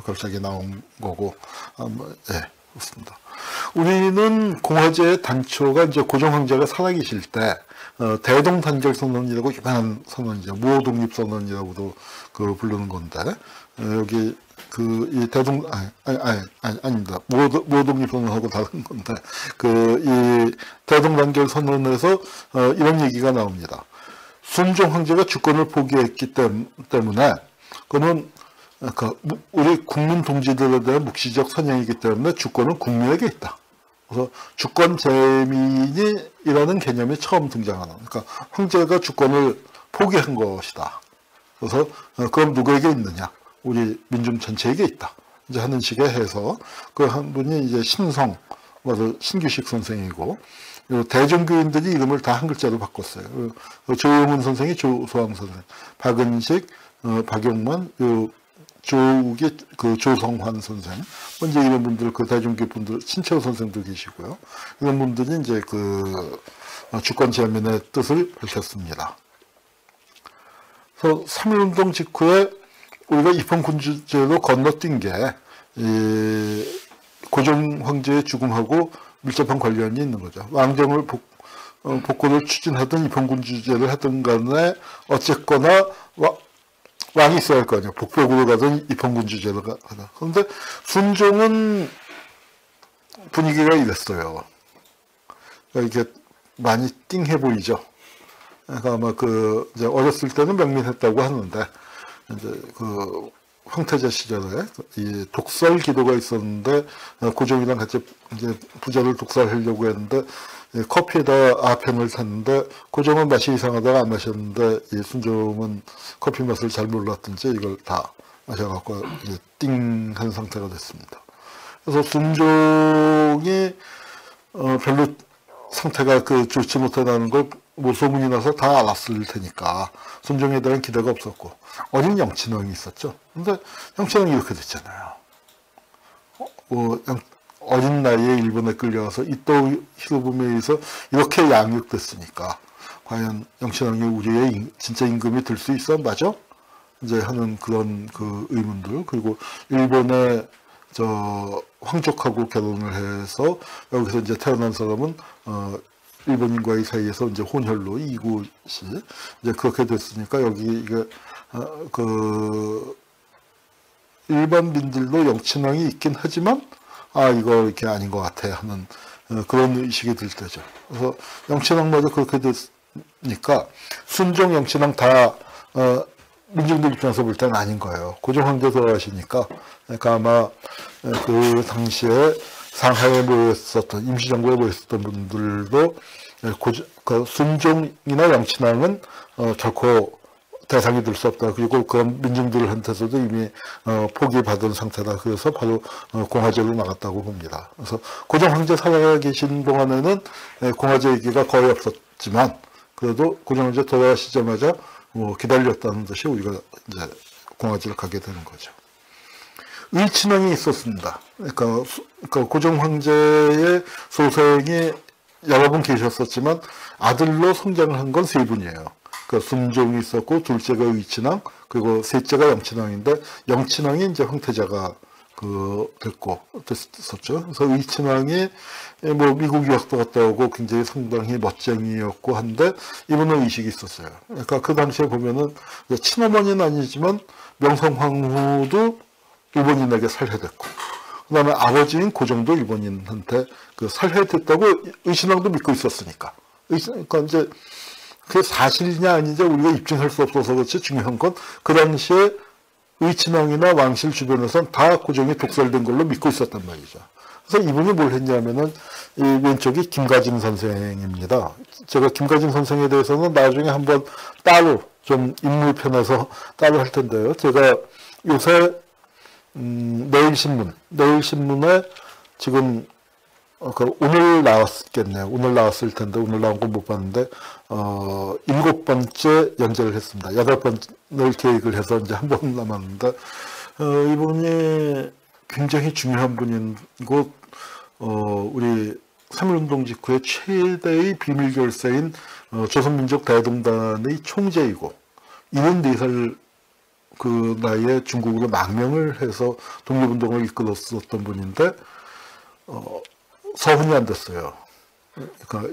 걸작이 나온 거고, 예, 그렇습니다. 우리는 공화제의 단초가 이제 고종 황제가 살아계실 때, 대동단결선언이라고 유명한 선언이죠. 무호독립선언이라고도 그 부르는 건데, 여기 이 아닙니다. 무호독립선언하고 다른 건데, 이 대동단결선언에서 이런 얘기가 나옵니다. 순종 황제가 주권을 포기했기 때문에, 그는 우리 국민 동지들에 대한 묵시적 선양이기 때문에 주권은 국민에게 있다. 그래서 주권 재민이라는 개념이 처음 등장하는. 그러니까 황제가 주권을 포기한 것이다. 그래서 그럼 누구에게 있느냐? 우리 민중 전체에게 있다. 이제 하는 식의 해서 그 한 분이 이제 신성, 신규식 선생이고 대종교인들이 이름을 다 한 글자로 바꿨어요. 조용훈 선생이 조소왕 선생, 박은식, 박용만, 조욱이 조성환 선생, 먼저 이런 분들, 대종교 분들, 신채호 선생도 계시고요. 이런 분들이 이제 주권 재민의 뜻을 밝혔습니다. 그래서 3.1운동 직후에 우리가 입헌군주제로 건너뛴 게, 고종 황제의 죽음하고 밀접한 관련이 있는 거죠. 왕정을 복구를 추진하든 입헌군주제를 하든 간에 어쨌거나 왕이 있어야 할 거 아니에요. 복벽으로 가든 입헌군주제로 가든. 그런데 순종은 분위기가 이랬어요. 그러니까 이게 많이 띵해 보이죠. 그러니까 아마 이제 어렸을 때는 명민했다고 하는데, 이제 황태자 시절에 이 독설 기도가 있었는데, 고종이랑 같이 이제 부자를 독살하려고 했는데, 커피에다 아편을 탔는데 고종은 맛이 이상하다가 안 마셨는데 이 순종은 커피 맛을 잘 몰랐든지 이걸 다 마셔갖고 이제 띵한 상태가 됐습니다. 그래서 순종이 별로 상태가 좋지 못하다는 걸 뭐 소문이 나서 다 알았을 테니까 순종에 대한 기대가 없었고, 어린 영친왕이 있었죠. 근데 영친왕이 이렇게 됐잖아요. 어린 나이에 일본에 끌려와서 이토 히로부미에 의해서 이렇게 양육됐으니까 과연 영친왕이 우리의 진짜 임금이 될 수 있어? 맞아? 이제 하는 그런 의문들. 그리고 일본의 황족하고 결혼을 해서 여기서 이제 태어난 사람은 일본인과의 사이에서 이제 혼혈로 이곳이 이제 그렇게 됐으니까 여기 이게 일반민들도 영친왕이 있긴 하지만 이거 이렇게 아닌 것 같아 하는 그런 의식이 들 때죠. 그래서 영친왕마저 그렇게 됐으니까 순종 영친왕 다 민중들 입장에서 볼 때는 아닌 거예요. 고종 황제 돌아가시니까. 그러니까 아마 그 당시에 상하이에 모였었던, 임시정부에 모였었던 분들도 순종이나 영친왕은 결코 대상이 될 수 없다. 그리고 그런 민중들한테서도 이미 포기받은 상태다. 그래서 바로 공화제로 나갔다고 봅니다. 그래서 고종 황제 살아계신 동안에는 공화제 얘기가 거의 없었지만 그래도 고종 황제 돌아가시자마자 기다렸다는 듯이 우리가 이제 공화제를 가게 되는 거죠. 의친왕이 있었습니다. 그러니까 고종 황제의 소생이 여러 분 계셨었지만 아들로 성장을 한 건 세 분이에요. 그 순종이 있었고 둘째가 의친왕 그리고 셋째가 영친왕인데 영친왕이 이제 황태자가 됐었죠. 그래서 의친왕이 뭐 미국 유학도 갔다 오고 굉장히 상당히 멋쟁이였고 한데 이분은 의식이 있었어요. 그러니까 그 당시에 보면은 친어머니는 아니지만 명성황후도 일본인에게 살해됐고 그 다음에 아버지인 고종도 일본인한테 살해됐다고 의친왕도 믿고 있었으니까. 그러니까 이제 그게 사실이냐 아니냐 우리가 입증할 수 없어서 그렇지 중요한 건 그 당시에 의친왕이나 왕실 주변에서는 다 고종이 독살된 걸로 믿고 있었단 말이죠. 그래서 이분이 뭘 했냐면은 이 왼쪽이 김가진 선생입니다. 제가 김가진 선생에 대해서는 나중에 한번 따로 좀 인물편에서 따로 할 텐데요. 제가 요새 내일신문에 지금 오늘 나왔겠네요. 오늘 나왔을 텐데 오늘 나온 건 못 봤는데 7번째 연재를 했습니다. 8번을 계획을 해서 이제 한 번 남았는데 이분이 굉장히 중요한 분이고 우리 3.1운동 직후에 최대의 비밀결사인 조선민족 대동단의 총재이고 74살 그 나이에 중국으로 망명을 해서 독립운동을 이끌었었던 분인데 서훈이 안 됐어요. 그러니까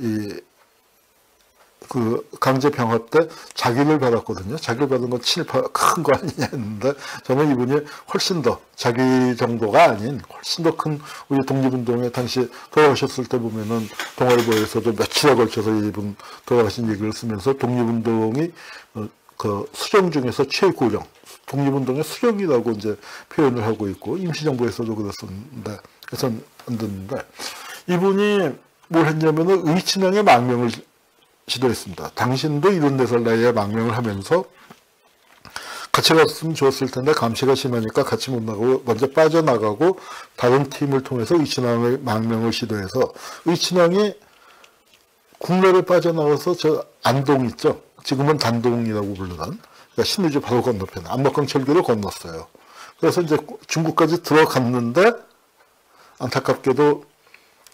강제 병합 때 자기를 받았거든요. 자기를 받은 건 친일파 큰 거 아니냐 했는데 저는 이분이 훨씬 더 자기 정도가 아닌 훨씬 더 큰 우리 독립운동에 당시 돌아가셨을 때 보면은 동아일보에서도 며칠에 걸쳐서 이분 돌아가신 얘기를 쓰면서 독립운동이 그 수령 중에서 최고령 독립운동의 수령이라고 이제 표현을 하고 있고 임시정부에서도 그랬었는데 그래서 안 듣는데 이분이 뭘 했냐면은 의친왕의 망명을 시도했습니다. 당신도 74살 나이에 망명을 하면서 같이 갔으면 좋았을 텐데 감시가 심하니까 같이 못 나가고 먼저 빠져나가고 다른 팀을 통해서 의친왕의 망명을 시도해서 의친왕이 국내를 빠져나가서 저 안동 있죠. 지금은 단동이라고 부르는 그러니까 신의주 바로 건너편 압록강철교를 건넜어요. 그래서 이제 중국까지 들어갔는데 안타깝게도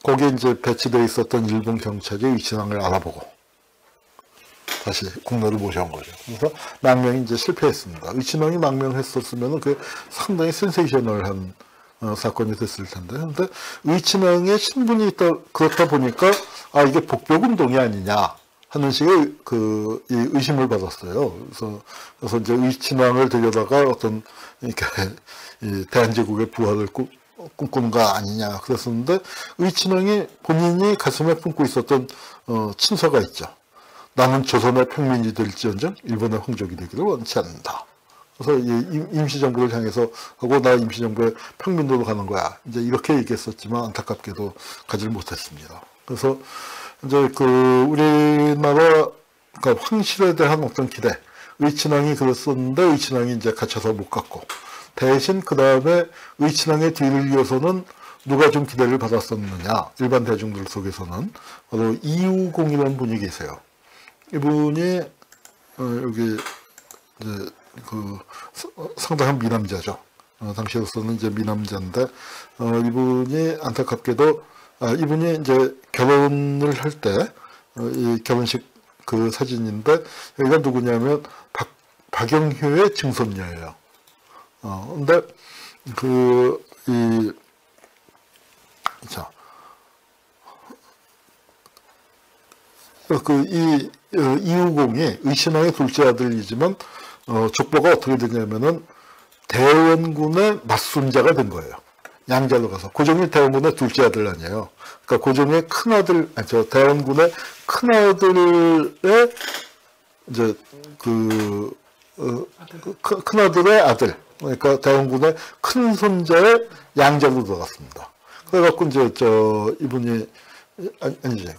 거기에 이제 배치되어 있었던 일본 경찰이 의친왕을 알아보고 다시 국내로 모셔온 거죠. 그래서 망명이 이제 실패했습니다. 의친왕이 망명했었으면 그 상당히 센세이셔널한 사건이 됐을 텐데. 근데 의친왕의 신분이 그렇다 보니까 이게 복벽운동이 아니냐 하는 식의 이 의심을 받았어요. 그래서 이제 의친왕을 데려다가 어떤 이렇게 이 대한제국의 부활을 꿈꾸는 거 아니냐 그랬었는데 의친왕이 본인이 가슴에 품고 있었던 친서가 있죠. 나는 조선의 평민이 될지언정 일본의 황족이 되기를 원치 않는다. 그래서 임시정부를 향해서 하고 나 임시정부의 평민으로 가는 거야. 이제 이렇게 얘기했었지만 안타깝게도 가지를 못했습니다. 그래서 이제 우리나라 그러니까 황실에 대한 어떤 기대, 의친왕이 그랬었는데 의친왕이 이제 갇혀서 못 갔고 대신 그 다음에 의친왕의 뒤를 이어서는 누가 좀 기대를 받았었느냐 일반 대중들 속에서는 바로 이우공이라는 분이 계세요. 이분이 여기 이제 상당한 미남자죠. 당시로서는 이제 미남자인데 이분이 안타깝게도 이분이 이제 결혼을 할 때 이 결혼식 그 사진인데 여기가 누구냐면 박영효의 증손녀예요. 근데 이우공이 의친왕의 둘째 아들이지만 족보가 어떻게 되냐면은 대원군의 맞손자가 된 거예요. 양자로 가서 고종이 대원군의 둘째 아들 아니에요. 그러니까 고종의 큰 아들, 대원군의 큰 아들의 이제 큰 아들의 아들, 그러니까 대원군의 큰 손자의 양자로 들어갔습니다. 그래갖고 이제 이분이 아니지.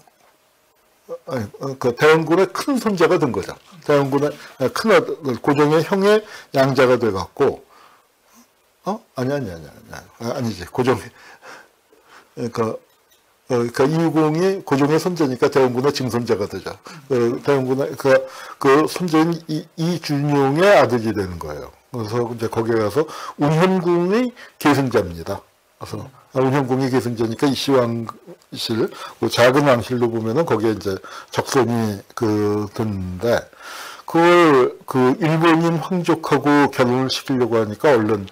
그 대원군의 큰 손자가 된 거죠. 대원군의 큰 아들, 고종의 형의 양자가 돼갖고, 아니지. 고종이, 그러니까 이우공이 고종의 손자니까 대원군의 증손자가 되죠. 대원군의 그 손자인 이준용의 아들이 되는 거예요. 그래서 이제 거기에 가서 운현궁의 계승자입니다. 그래서 운영공이 계승제니까 이시왕실, 그 작은 왕실로 보면은 거기에 이제 적선이 드는데 그걸 일본인 황족하고 결혼을 시키려고 하니까 얼른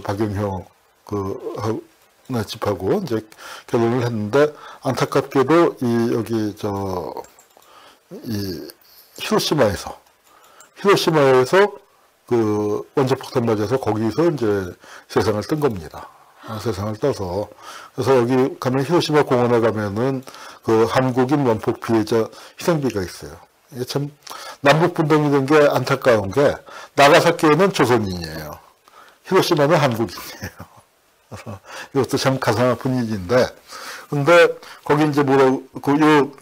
박영효 집하고 이제 결혼을 했는데 안타깝게도 여기 히로시마에서 원자폭탄 맞아서 거기서 이제 세상을 뜬 겁니다. 세상을 떠서. 그래서 여기 가면 히로시마 공원에 가면은 한국인 원폭 피해자 희생비가 있어요. 이게 참 남북 분단이 된 게 안타까운 게 나가사키에는 조선인이에요. 히로시마는 한국인이에요. 그래서 이것도 참 가슴 아픈 일인데, 근데 거기 이제 요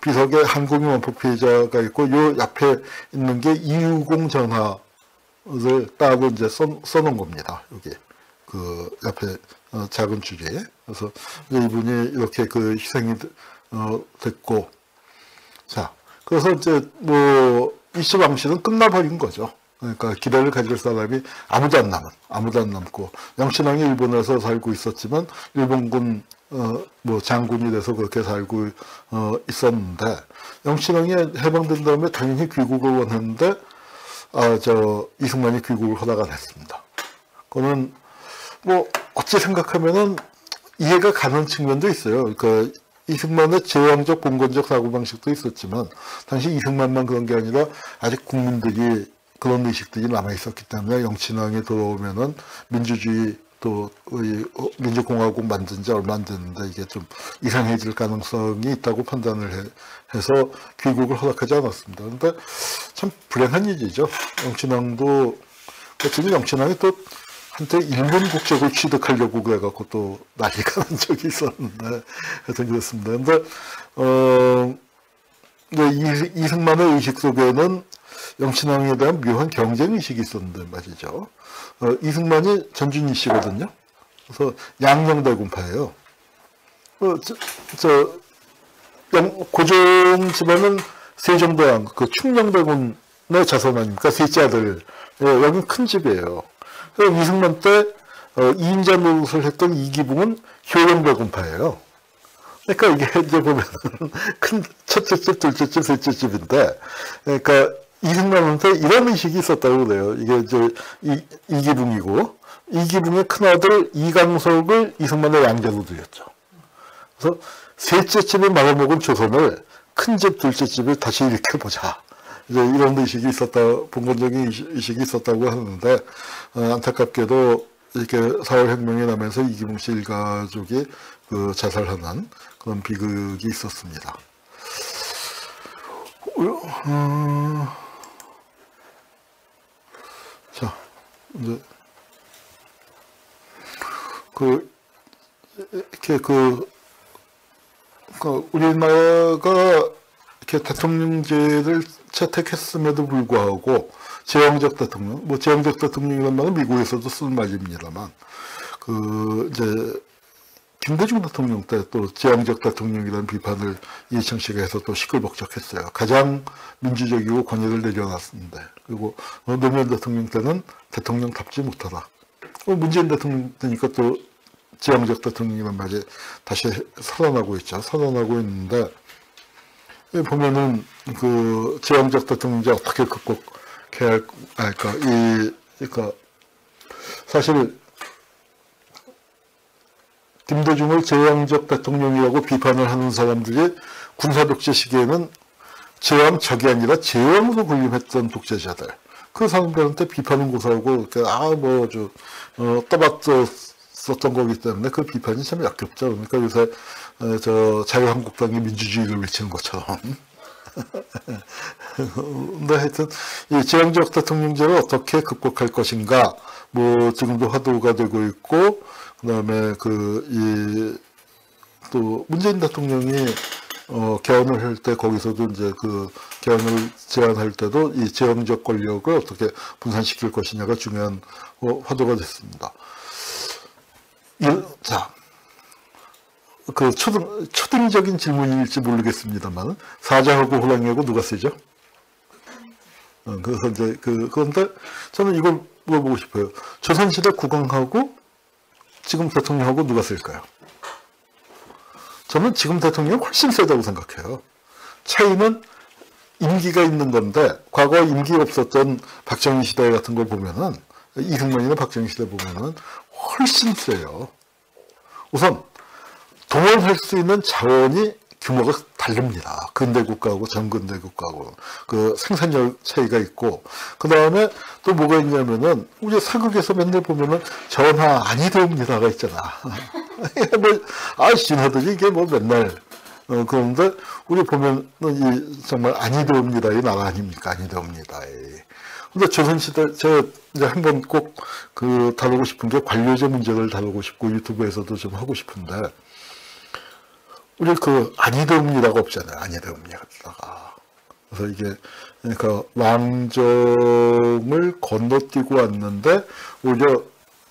비석에 한국인 원폭 피해자가 있고 요 옆에 있는 게 260 전화를 따고 이제 써놓은 겁니다. 여기 옆에 작은 줄에. 그래서 이분이 이렇게 희생이 됐고, 자, 그래서 이제 이시왕실은 끝나버린 거죠. 그러니까 기대를 가질 사람이 아무도 안 남고, 영신왕이 일본에서 살고 있었지만 일본군 장군이 돼서 그렇게 살고 있었는데, 영신왕이 해방된 다음에 당연히 귀국을 원했는데 이승만이 귀국을 허락 안 했습니다. 그거는 어찌 생각하면은 이해가 가는 측면도 있어요. 그러니까 이승만의 제왕적 봉건적 사고방식도 있었지만 당시 이승만만 그런 게 아니라 아직 국민들이 그런 의식들이 남아있었기 때문에 영친왕이 들어오면은 민주주의 또 민주공화국 만든 지 얼마 안 됐는데 이게 좀 이상해질 가능성이 있다고 판단을 해서 귀국을 허락하지 않았습니다. 그런데 참 불행한 일이죠. 영친왕도 지금 영친왕이 또 한때 일본 국적을 취득하려고 그래갖고 또 난리가 난 적이 있었는데 하여튼 그렇습니다. 근데 이승만의 의식 속에는 영친왕에 대한 묘한 경쟁의식이 있었는데 말이죠. 이승만이 전준희 씨거든요. 그래서 양녕대군파예요. 고종 집안은 세종대왕, 충녕대군의 자손 아닙니까? 셋째 아들. 여긴 큰 집이에요. 이승만 때 2인자 노릇을 했던 이기붕은 효령대군파예요. 그러니까 이게 이제 보면 큰 첫째 집, 둘째 집, 셋째 집인데, 그러니까 이승만한테 이런 의식이 있었다고 그래요. 이게 이제 이기붕이고, 이기붕의 큰아들 이강석을 이승만의 양자로 들였죠. 그래서 셋째 집에 말아먹은 조선을 큰 집, 둘째 집을 다시 일으켜보자. 이제 이런 의식이 봉건적인 의식이 있었다고 하는데, 안타깝게도 이렇게 4월 혁명이 나면서 이기붕 씨 일가족이 자살하는 그런 비극이 있었습니다. 자, 이제 이렇게 우리나라가 이렇게 대통령제를 채택했음에도 불구하고 제왕적 대통령, 제왕적 대통령이라는 말은 미국에서도 쓰는 말입니다만, 이제 김대중 대통령 때 또 제왕적 대통령이라는 비판을 이해창 씨가 해서 또 시끌벅적했어요. 가장 민주적이고 권위를 내려놨는데, 그리고 노무현 대통령 때는 대통령답지 못하다. 문재인 대통령 때니까 또 제왕적 대통령이라는 말이 다시 살아나고 있죠. 살아나고 있는데, 보면은 제왕적 대통령제 어떻게 극복해야 할까? 그러니까 사실 김대중을 제왕적 대통령이라고 비판을 하는 사람들이 군사독재 시기에는 제왕적이 아니라 제왕으로 군림했던 독재자들. 그 사람들한테 비판은 고사하고 떠받쳤었던 거기 때문에 그 비판이 참 역겹죠. 그러니까 요새 자유한국당이 민주주의를 외치는 것처럼. 근데 하여튼 이 제왕적 대통령제를 어떻게 극복할 것인가, 지금도 화두가 되고 있고, 그다음에 또 문재인 대통령이 개헌을 할 때 거기서도 이제 개헌을 제안할 때도 이 제왕적 권력을 어떻게 분산시킬 것이냐가 중요한 화두가 됐습니다. 자, 초등적인 질문일지 모르겠습니다만, 사자하고 호랑이하고 누가 세죠? 그래서 이제 그런데 저는 이걸 물어보고 싶어요. 조선시대 국왕하고 지금 대통령하고 누가 쓸까요? 저는 지금 대통령이 훨씬 세다고 생각해요. 차이는 임기가 있는 건데 과거 임기 없었던 박정희 시대 같은 걸 보면은 이승만이나 박정희 시대 보면은 훨씬 세요. 우선 동원할 수 있는 자원이 규모가 다릅니다. 근대 국가하고 전근대 국가하고 그 생산력 차이가 있고 그 다음에 또 뭐가 있냐면은 우리 사극에서 맨날 보면은 전하 아니되옵니다가 있잖아. 신하들이 이게 뭐 맨날 그런데 우리 보면은 이 정말 아니되옵니다 이 나라 아닙니까? 아니되옵니다. 근데 조선시대 제가 이제 한번 꼭 그 다루고 싶은 게 관료제 문제를 다루고 싶고 유튜브에서도 좀 하고 싶은데 우리 그 아니되옵니다가 없잖아요. 아니되옵니다가. 그래서 이게 그러니까 왕정을 건너뛰고 왔는데 오히려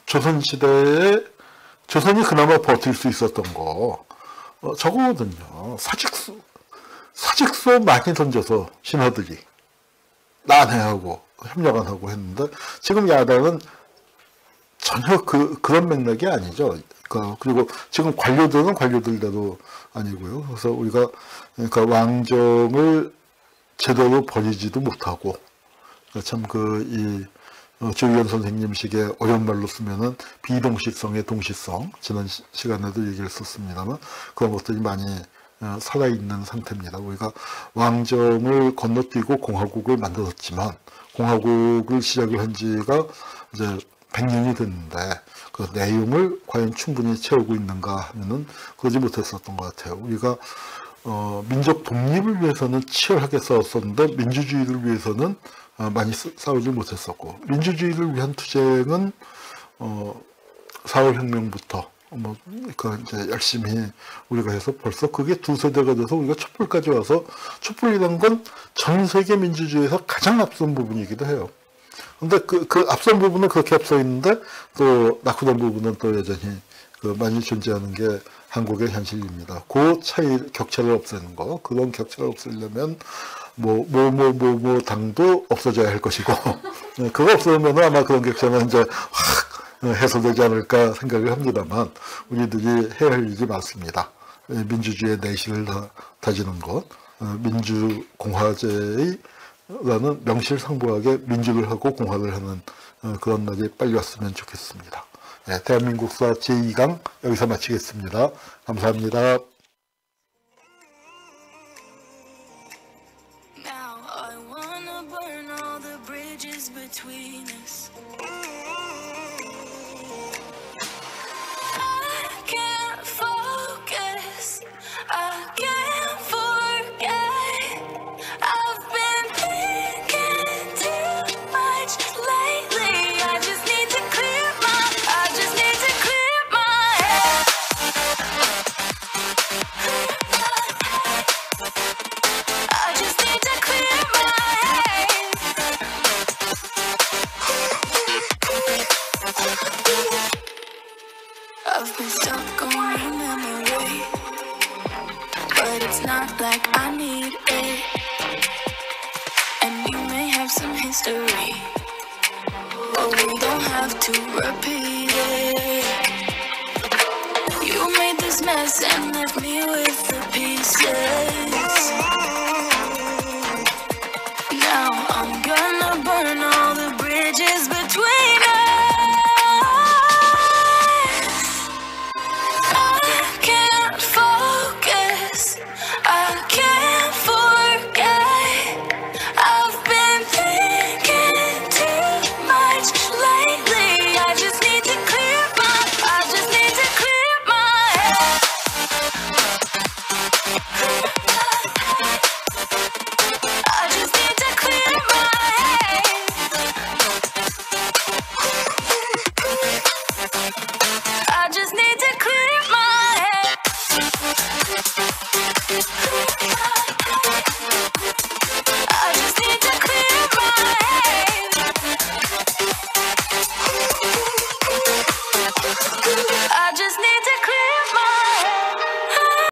조선시대에 조선이 그나마 버틸 수 있었던 거 저거거든요. 사직서 많이 던져서 신하들이 난해하고 협력 안 하고 했는데 지금 야당은 전혀 그런 맥락이 아니죠. 그리고 지금 관료들은 관료들대로 아니고요. 그래서 우리가 그러니까 왕정을 제대로 버리지도 못하고 참 조희연 선생님식의 어려운 말로 쓰면은 비동식성의 동식성 지난 시간에도 얘기를 썼습니다만 그런 것들이 많이 살아있는 상태입니다. 우리가 왕정을 건너뛰고 공화국을 만들었지만 공화국을 시작을 한 지가 이제 100년이 됐는데 그 내용을 과연 충분히 채우고 있는가 하면은 그러지 못했었던 것 같아요. 우리가 민족 독립을 위해서는 치열하게 싸웠었는데 민주주의를 위해서는 많이 싸우지 못했었고 민주주의를 위한 투쟁은 4월 혁명부터 이제 열심히 우리가 해서 벌써 그게 두 세대가 돼서 우리가 촛불까지 와서 촛불이라는 건 전 세계 민주주의에서 가장 앞선 부분이기도 해요. 근데 그 앞선 부분은 그렇게 앞서 있는데 또 낙후된 부분은 또 여전히 많이 존재하는 게 한국의 현실입니다. 그 격차를 없애는 거, 그런 격차를 없애려면 당도 없어져야 할 것이고, 그거 없으면 아마 그런 격차는 이제 확 해소되지 않을까 생각을 합니다만, 우리들이 해야 할 일이 많습니다. 민주주의의 내실을 다지는 것, 민주공화제의 라는 명실상부하게 민주를 하고 공화를 하는 그런 날이 빨리 왔으면 좋겠습니다. 네, 대한민국사 제2강 여기서 마치겠습니다. 감사합니다. I've been stuck on your memory, but it's not like I need it. And you may have some history, but we don't have to repeat it. You made this mess and left me with the pieces.